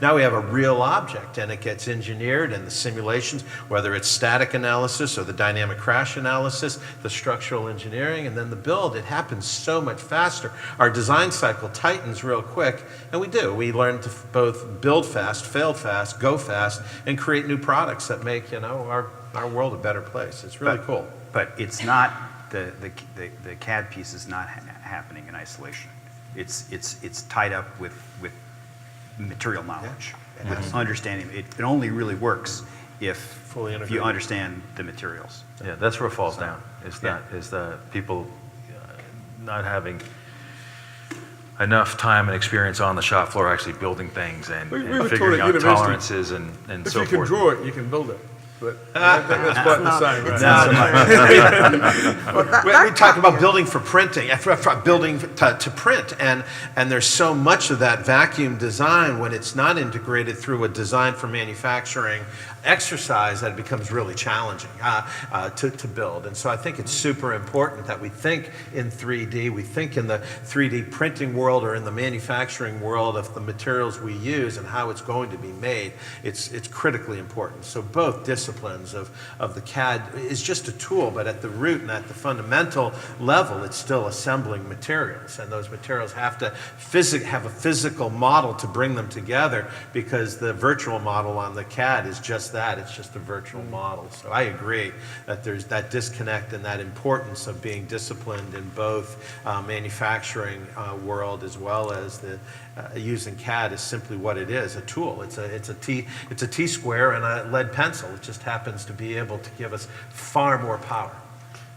now we have a real object, and it gets engineered, and the simulations, whether it's static analysis or the dynamic crash analysis, the structural engineering, and then the build, it happens so much faster. Our design cycle tightens real quick, and we learn to both build fast, fail fast, go fast, and create new products that make our world a better place. It's really cool. But it's not the CAD piece is not happening in isolation. It's tied up with material knowledge, with understanding. It only really works if you understand the materials. Yeah, that's where it falls down. Is the people not having enough time and experience on the shop floor actually building things and We were figuring taught at out university, tolerances and if so you can forth. draw it, you can build it. But I don't think that's quite the same, right? We talk about building for printing, for building to print, and there's so much of that vacuum design when it's not integrated through a design for manufacturing exercise that it becomes really challenging to build. And so I think it's super important that we think in 3D, we think in the 3D printing world or in the manufacturing world of the materials we use and how it's going to be made. It's critically important. So both disciplines disciplines of the CAD is just a tool, but at the root and at the fundamental level, it's still assembling materials. And those materials have to have a physical model to bring them together, because the virtual model on the CAD is just that. It's just a virtual model. So I agree that there's that disconnect and that importance of being disciplined in both manufacturing world as well as the using CAD is simply what it is, a tool. It's a T-square and a lead pencil. It just happens to be able to give us far more power.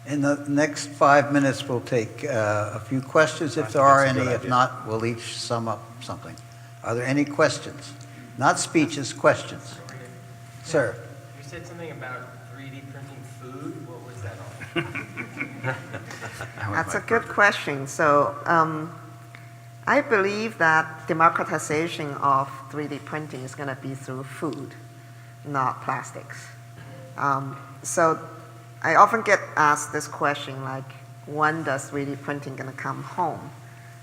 In the next 5 minutes, we'll take a few questions if there are any. If not, we'll each sum up something. Are there any questions? Not speeches, questions. Sir. You said something about 3D printing food. What was that all? That's a good question. So I believe that democratization of 3D printing is going to be through food, not plastics. So I often get asked this question, like, when does 3D printing going to come home?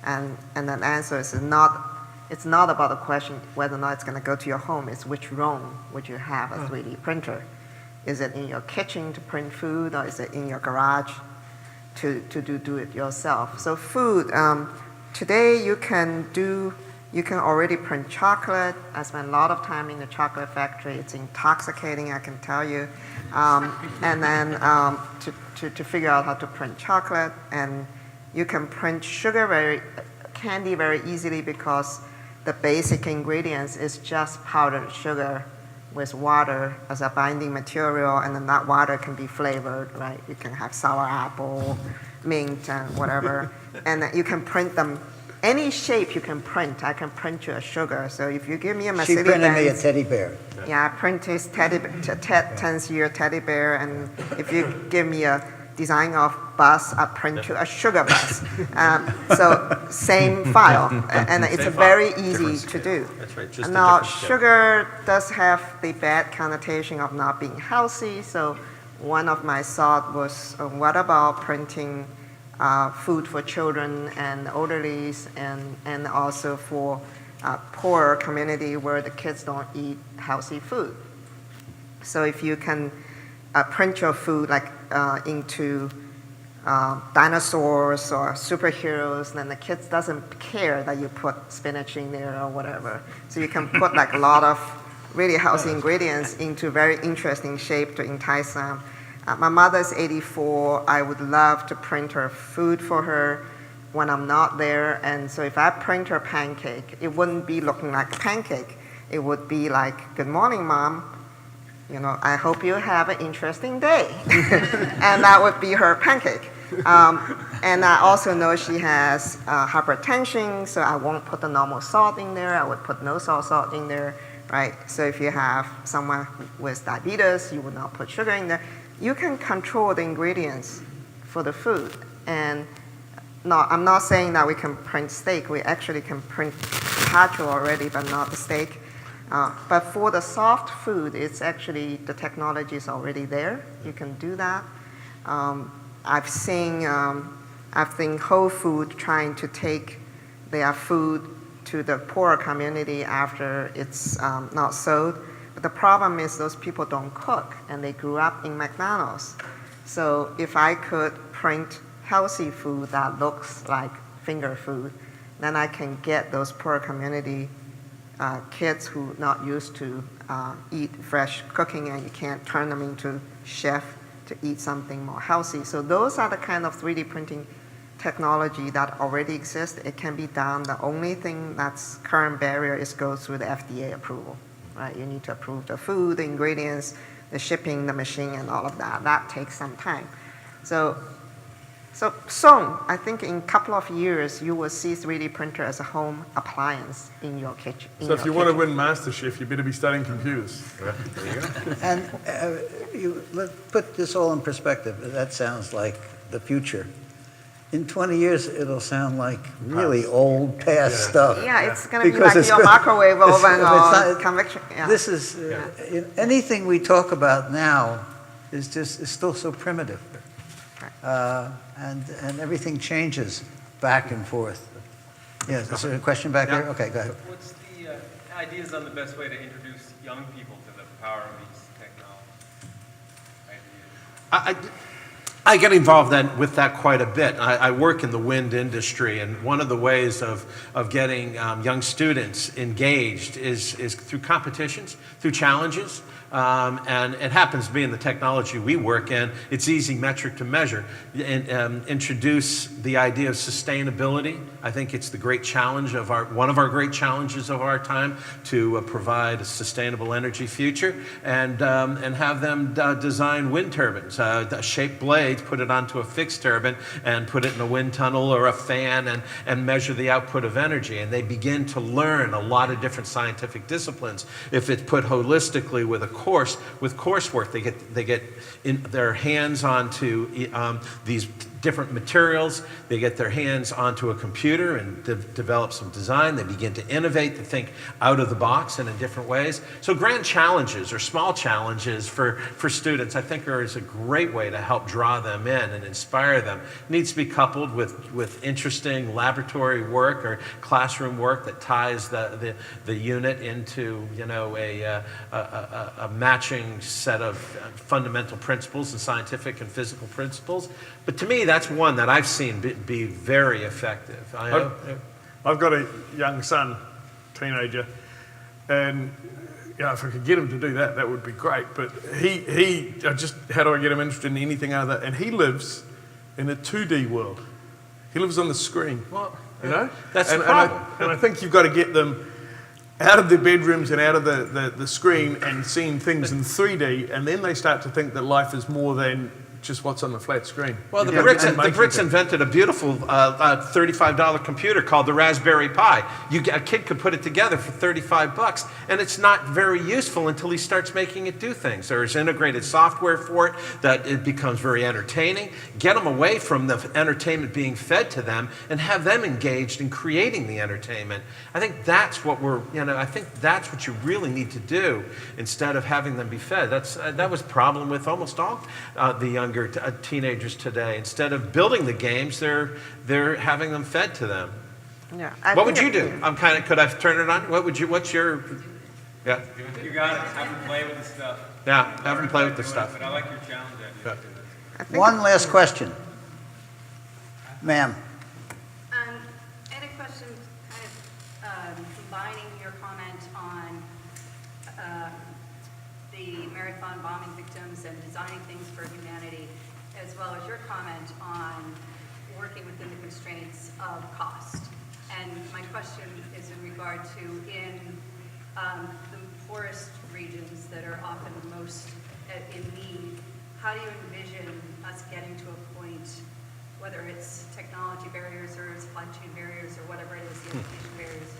And the answer is it's not about the question whether or not it's going to go to your home. It's which room would you have a 3D printer? Is it in your kitchen to print food, or is it in your garage to do it yourself? So food, today you can already print chocolate. I spent a lot of time in the chocolate factory. It's intoxicating, I can tell you. And then to figure out how to print chocolate, and you can print candy very easily, because the basic ingredients is just powdered sugar with water as a binding material, and then that water can be flavored, right? You can have sour apple, mint, and whatever. And you can print them any shape you can print. I can print you a sugar. So if you give me a Mercedes She printed me a Benz, teddy bear. yeah, I print his 10th-year teddy bear, and if you give me a design of bus, I print you a sugar bus. So same file, and it's very easy to do. That's right. Just Now, a different scale. sugar does have the bad connotation of not being healthy, so one of my thoughts was, what about printing food for children and elderlies, and also for poorer community where the kids don't eat healthy food. So if you can print your food like into dinosaurs or superheroes, then the kids doesn't care that you put spinach in there or whatever. So you can put like a lot of really healthy ingredients into very interesting shape to entice them. My mother's 84. I would love to print her food for her when I'm not there. And so if I print her pancake, it wouldn't be looking like a pancake. It would be like, "Good morning, Mom. You know, I hope you have an interesting day." And that would be her pancake. And I also know she has hypertension, so I won't put the normal salt in there. I would put no salt in there, right? So if you have someone with diabetes, you would not put sugar in there. You can control the ingredients for the food. And no, I'm not saying that we can print steak. We actually can print carpaccio already, but not the steak. But for the soft food, it's actually, the technology is already there. You can do that. I've seen Whole Foods trying to take their food to the poorer community after it's not sold. But the problem is those people don't cook, and they grew up in McDonald's. So if I could print healthy food that looks like finger food, then I can get those poor community kids who not used to eat fresh cooking, and you can't turn them into chef to eat something more healthy. So those are the kind of 3D printing technology that already exists. It can be done. The only thing that's current barrier is go through the FDA approval, right? You need to approve the food, the ingredients, the shipping, the machine, and all of that. That takes some time. So soon, I think in a couple of years, you will see 3D printer as a home appliance in your kitchen. So if you want to win MasterChef, you better be studying computers. And let's put this all in perspective. That sounds like the future. In 20 years, it'll sound like really old, past stuff. Yeah, it's going to be Because like it's your microwave oven it's or not- convection. Yeah. This is, anything we talk about now is still so primitive. And everything changes back and forth. Yes, is there a question back there? Okay, go ahead. What's the ideas on the best way to introduce young people to the power of these technologies? I get involved with that quite a bit. I work in the wind industry, and one of the ways of getting young students engaged is through competitions, through challenges. And it happens to be in the technology we work in. It's easy metric to measure. Introduce the idea of sustainability. I think it's the great challenge of one of our great challenges of our time to provide a sustainable energy future, and have them design wind turbines, shape blades, put it onto a fixed turbine, and put it in a wind tunnel or a fan, and measure the output of energy. And they begin to learn a lot of different scientific disciplines. If it's put holistically with coursework, they get their hands onto these different materials. They get their hands onto a computer and develop some design. They begin to innovate, to think out of the box and in different ways. So grand challenges or small challenges for students, I think, is a great way to help draw them in and inspire them. It needs to be coupled with interesting laboratory work or classroom work that ties the unit into, a matching set of fundamental principles and scientific and physical principles. But to me, that's one that I've seen be very effective. I've got a young son, teenager, and if I could get him to do that, that would be great. But how do I get him interested in anything other than, and he lives in a 2D world. He lives on the screen. Well, That's the problem. And I think you've got to get them out of their bedrooms and out of the screen and seeing things in 3D, and then they start to think that life is more than just what's on the flat screen. Well, the Brits invented a beautiful $35 computer called the Raspberry Pi. A kid could put it together for $35, and it's not very useful until he starts making it do things. There's integrated software for it that it becomes very entertaining. Get them away from the entertainment being fed to them and have them engaged in creating the entertainment. I think that's what that's what you really need to do instead of having them be fed. That was a problem with almost all the younger teenagers today. Instead of building the games, they're having them fed to them. Yeah. What would you do? Could I turn it on? What's your, yeah? You got it. Have them play with the stuff. Yeah, have them play with the stuff. But I like your challenge idea. One last question. Ma'am. I had a question kind of combining your comment on the marathon bombing victims and designing things for humanity, as well as your comment on working within the constraints of cost. And my question is in regard to in the poorest regions that are often most in need, how do you envision us getting to a point, whether it's technology barriers or supply chain barriers or whatever it is, the education barriers,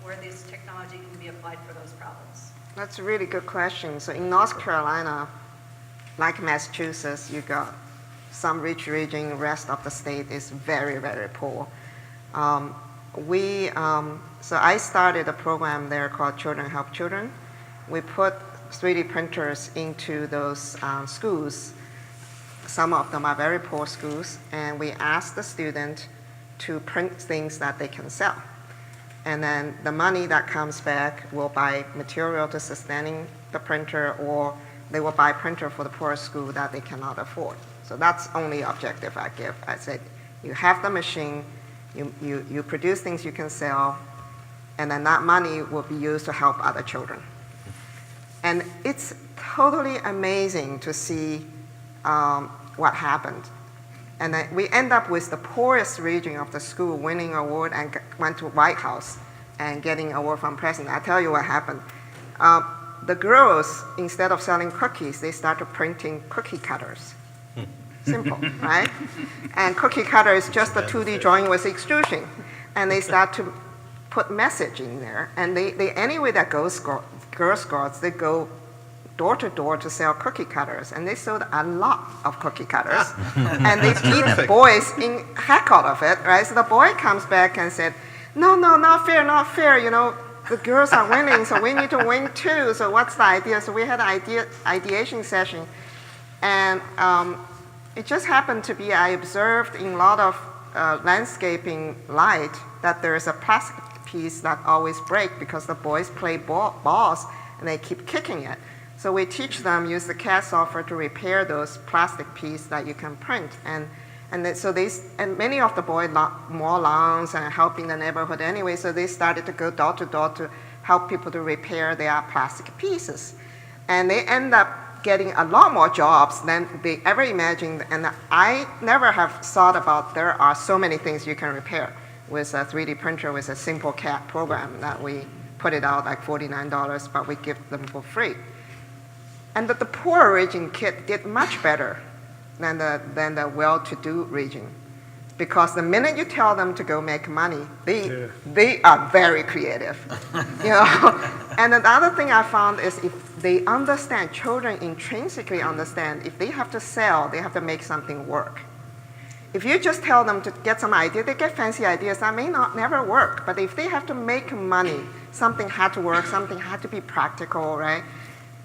where this technology can be applied for those problems? That's a really good question. So in North Carolina, like Massachusetts, you got some rich region, the rest of the state is very, very poor. So I started a program there called Children Help Children. We put 3D printers into those schools. Some of them are very poor schools, and we ask the student to print things that they can sell. And then the money that comes back will buy material to sustaining the printer, or they will buy printer for the poor school that they cannot afford. So that's only objective I give. I said, you have the machine, you produce things you can sell, and then that money will be used to help other children. And it's totally amazing to see what happened. And then we end up with the poorest region of the school winning an award and went to White House and getting an award from president. I tell you what happened. The girls, instead of selling cookies, they started printing cookie cutters. Simple, right? And cookie cutter is just a 2D drawing with extrusion. And they start to put message in there. And they anyway that Girl Scouts, they go door to door to sell cookie cutters, and they sold a lot of cookie cutters. And they beat the boys in heck out of it, right? So the boy comes back and said, no, not fair, the girls are winning, so we need to win too. So what's the idea? So we had an ideation session, and it just happened to be, I observed in a lot of landscaping light that there is a plastic piece that always breaks because the boys play balls and they keep kicking it. So we teach them use the CAD software to repair those plastic pieces that you can print. And many of the boys mow lawns and help in the neighborhood anyway, so they started to go door to door to help people to repair their plastic pieces. And they end up getting a lot more jobs than they ever imagined. And I never have thought about there are so many things you can repair with a 3D printer with a simple CAD program that we put it out like $49, but we give them for free. And the poor region kid did much better than the well-to-do region, because the minute you tell them to go make money, they are very creative, you know. And another thing I found is if they understand, children intrinsically understand, if they have to sell, they have to make something work. If you just tell them to get some idea, they get fancy ideas that may never work. But if they have to make money, something had to work, something had to be practical, right?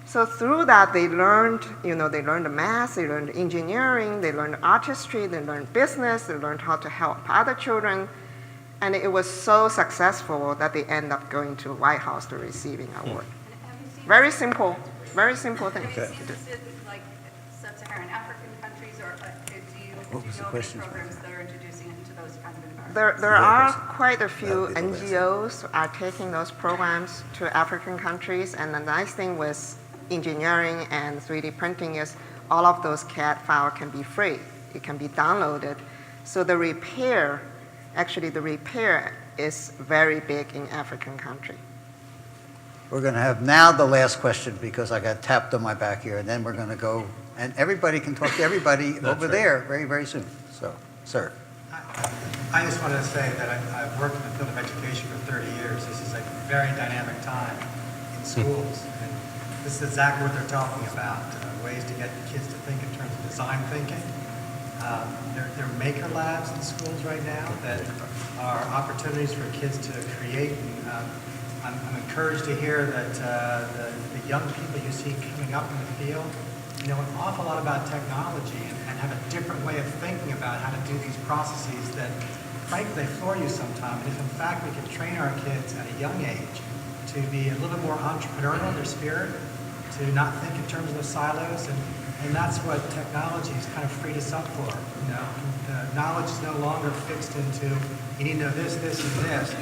So through that, they learned, they learned the math, they learned engineering, they learned artistry, they learned business, they learned how to help other children. And it was so successful that they end up going to White House to receiving an award. Very simple thing. Have you seen this in like sub-Saharan African countries, or do you know of any programs that are introducing it into those kind of environments? There are quite a few NGOs are taking those programs to African countries, and the nice thing with engineering and 3D printing is all of those CAD files can be free. It can be downloaded. So the repair is very big in African country. We're going to have now the last question, because I got tapped on my back here, and then we're going to go, and everybody can talk to everybody over there very, very soon. So, sir. I just wanted to say that I've worked in the field of education for 30 years. This is a very dynamic time in schools. And this is exactly what they're talking about, ways to get kids to think in terms of design thinking. There are maker labs in schools right now that are opportunities for kids to create. And, I'm encouraged to hear that the young people you see coming up in the field know an awful lot about technology and have a different way of thinking about how to do these processes that, frankly, they floor you sometimes. And if, in fact, we can train our kids at a young age to be a little bit more entrepreneurial in their spirit, to not think in terms of the silos, and that's what technology has kind of freed us up for. The knowledge is no longer fixed into, you need to know this, this, and this.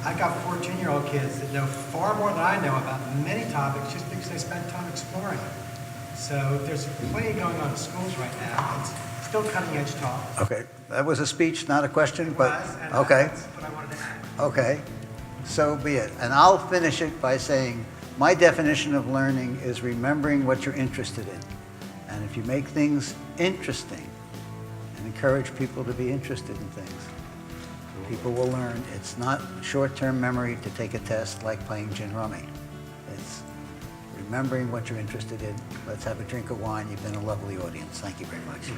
I've got 14-year-old kids that know far more than I know about many topics just because they spent time exploring. So there's plenty going on in schools right now. It's still cutting-edge talk. Okay, that was a speech, not a question, but okay. That's what I wanted to add. Okay, so be it. And I'll finish it by saying my definition of learning is remembering what you're interested in. And if you make things interesting and encourage people to be interested in things, people will learn. It's not short-term memory to take a test like playing gin rummy. It's remembering what you're interested in. Let's have a drink of wine. You've been a lovely audience. Thank you very much.